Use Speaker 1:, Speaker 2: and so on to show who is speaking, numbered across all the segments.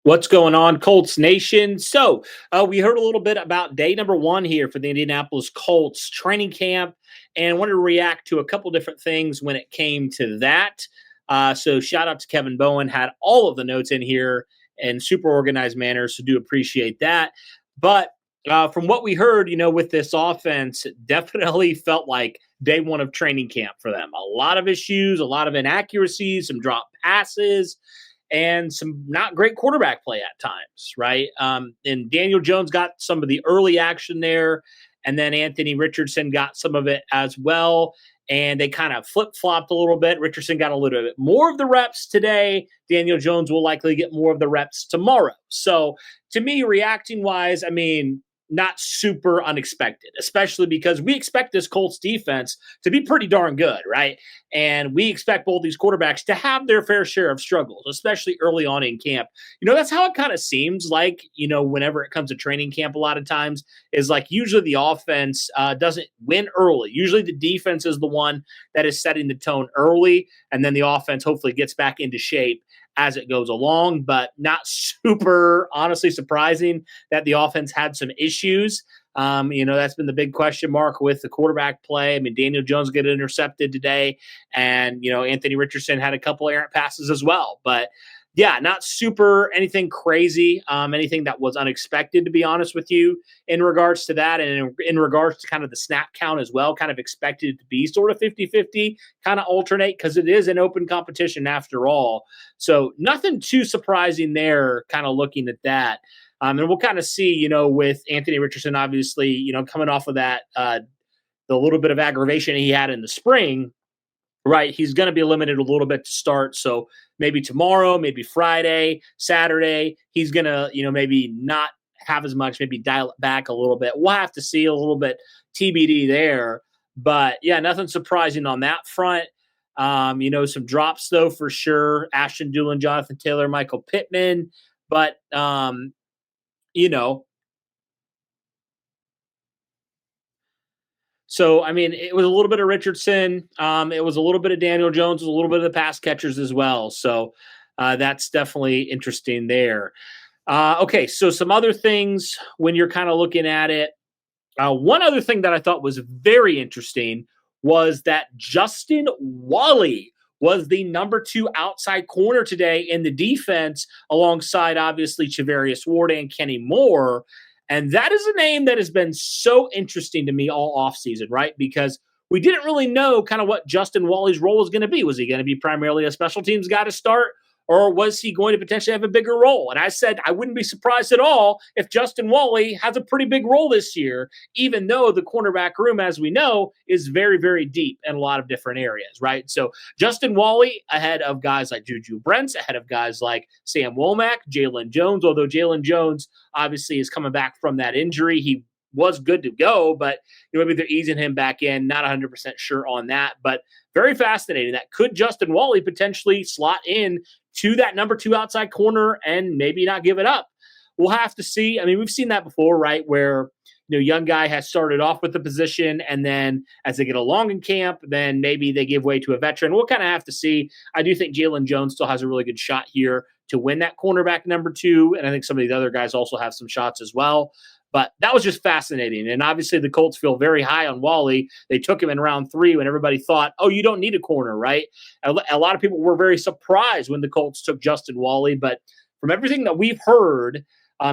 Speaker 1: What's going on, Colts Nation? We heard a little bit about day number one here for the Indianapolis Colts training camp and wanted to react to a couple different things when it came to that. Shout out to Kevin Bowen, had all of the notes in here in super organized manner, so do appreciate that. But from what we heard, with this offense, it definitely felt like day one of training camp for them. A lot of issues, a lot of inaccuracies, some drop passes and some not great quarterback play at times, right? And Daniel Jones got some of the early action there, and then Anthony Richardson got some of it as well. And they kind of flip flopped a little bit. Richardson got a little bit more of the reps today. Daniel Jones will likely get more of the reps tomorrow. So, to me, reacting wise, I mean, not super unexpected, especially because we expect this Colts defense to be pretty darn good, right? And we expect both these quarterbacks to have their fair share of struggles, especially early on in camp. That's how it kind of seems like, whenever it comes to training camp, a lot of times is like usually the offense doesn't win early. Usually the defense is the one that is setting the tone early, and then the offense hopefully gets back into shape as it goes along, but not super honestly surprising that the offense had some issues. That's been the big question mark with the quarterback play. I mean, Daniel Jones got intercepted today, and Anthony Richardson had a couple errant passes as well. But yeah, not super anything crazy, anything that was unexpected, to be honest with you, in regards to that. And in regards to kind of the snap count as well, kind of expected it to be sort of 50-50, kind of alternate because it is an open competition after all. So nothing too surprising there, kind of looking at that. And we'll kind of see, with Anthony Richardson, obviously, coming off of that, the little bit of aggravation he had in the spring, right? He's going to be limited a little bit to start. So maybe tomorrow, maybe Friday, Saturday, he's going to, maybe not have as much, maybe dial it back a little bit. We'll have to see a little bit TBD there. But yeah, nothing surprising on that front. Some drops though for sure. Ashton Dulin, Jonathan Taylor, Michael Pittman. But you know, So, I mean, it was a little bit of Richardson. It was a little bit of Daniel Jones, a little bit of the pass catchers as well. So that's definitely interesting there. Okay, so some other things when you're kind of looking at it. One other thing that I thought was very interesting was that Justin Wally was the number 2 outside corner today in the defense, alongside obviously Chavarius Ward and Kenny Moore. And that is a name that has been so interesting to me all offseason, right? Because we didn't really know kind of what Justin Wally's role was going to be. Was he going to be primarily a special teams guy to start? Or was he going to potentially have a bigger role? And I said I wouldn't be surprised at all if Justin Wally has a pretty big role this year, even though the cornerback room, as we know, is very, very deep in a lot of different areas, right? So Justin Wally ahead of guys like Juju Brents, ahead of guys like Sam Womack, Jalen Jones, although Jalen Jones obviously is coming back from that injury. He was good to go, but maybe they're easing him back in. Not 100% sure on that, but very fascinating. That could Justin Wally potentially slot in to that number 2 outside corner and maybe not give it up. We'll have to see. I mean, we've seen that before, right? Where young guy has started off with the position, and then as they get along in camp, then maybe they give way to a veteran. We'll kind of have to see. I do think Jalen Jones still has a really good shot here to win that cornerback number 2, and I think some of these other guys also have some shots as well. But that was just fascinating. And obviously the Colts feel very high on Wally. They took him in round 3 when everybody thought, oh, you don't need a corner, right? A lot of people were very surprised when the Colts took Justin Wally. But from everything that we've heard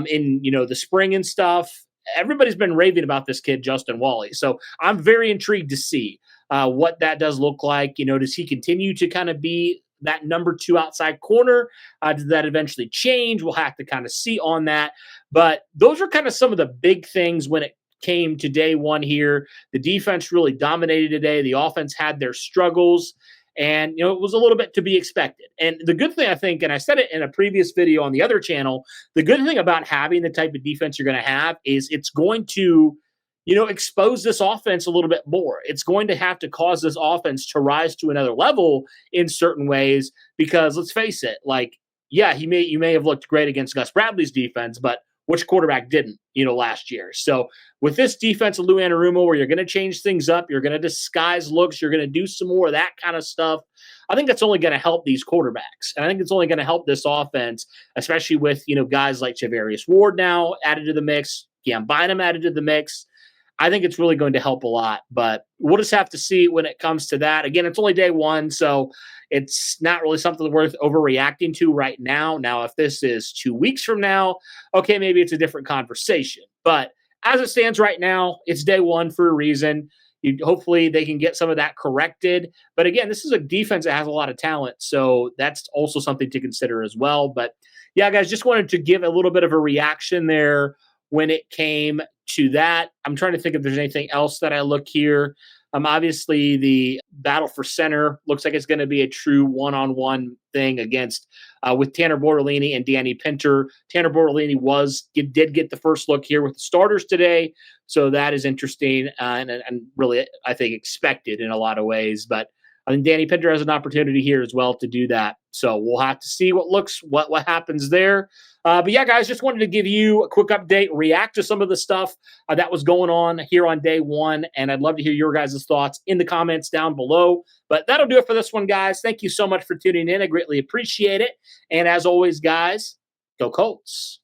Speaker 1: in the spring and stuff, everybody's been raving about this kid, Justin Wally. So I'm very intrigued to see what that does look like. Does he continue to kind of be that number 2 outside corner? Does that eventually change? We'll have to kind of see on that. But those are kind of some of the big things when it came to day one here. The defense really dominated today. The offense had their struggles. And, it was a little bit to be expected. And the good thing, I think, and I said it in a previous video on the other channel, the good thing about having the type of defense you're going to have is it's going to expose this offense a little bit more. It's going to have to cause this offense to rise to another level in certain ways, because let's face it, you may have looked great against Gus Bradley's defense, but which quarterback didn't, last year? So with this defense of Lou Anarumo, where you're going to change things up, you're going to disguise looks, you're going to do some more of that kind of stuff. I think that's only going to help these quarterbacks. And I think it's only going to help this offense, especially with, guys like Javarius Ward now added to the mix, Cam Bynum added to the mix. I think it's really going to help a lot, but we'll just have to see when it comes to that. Again, it's only day one, so it's not really something worth overreacting to right now. Now, if this is 2 weeks from now, okay, maybe it's a different conversation. But as it stands right now, it's day one for a reason. Hopefully they can get some of that corrected. But again, this is a defense that has a lot of talent, so that's also something to consider as well. But yeah, guys, just wanted to give a little bit of a reaction there when it came to that. I'm trying to think if there's anything else that I look here. Obviously, the battle for center looks like it's going to be a true one-on-one thing against with Tanner Bortolini and Danny Pinter. Tanner Bortolini did get the first look here with the starters today, so that is interesting and really, I think, expected in a lot of ways. But I think Danny Pinter has an opportunity here as well to do that. So we'll have to see what happens there. But yeah, guys, just wanted to give you a quick update, react to some of the stuff that was going on here on day one. And I'd love to hear your guys' thoughts in the comments down below. But that'll do it for this one, guys. Thank you so much for tuning in. I greatly appreciate it. And as always, guys, go Colts.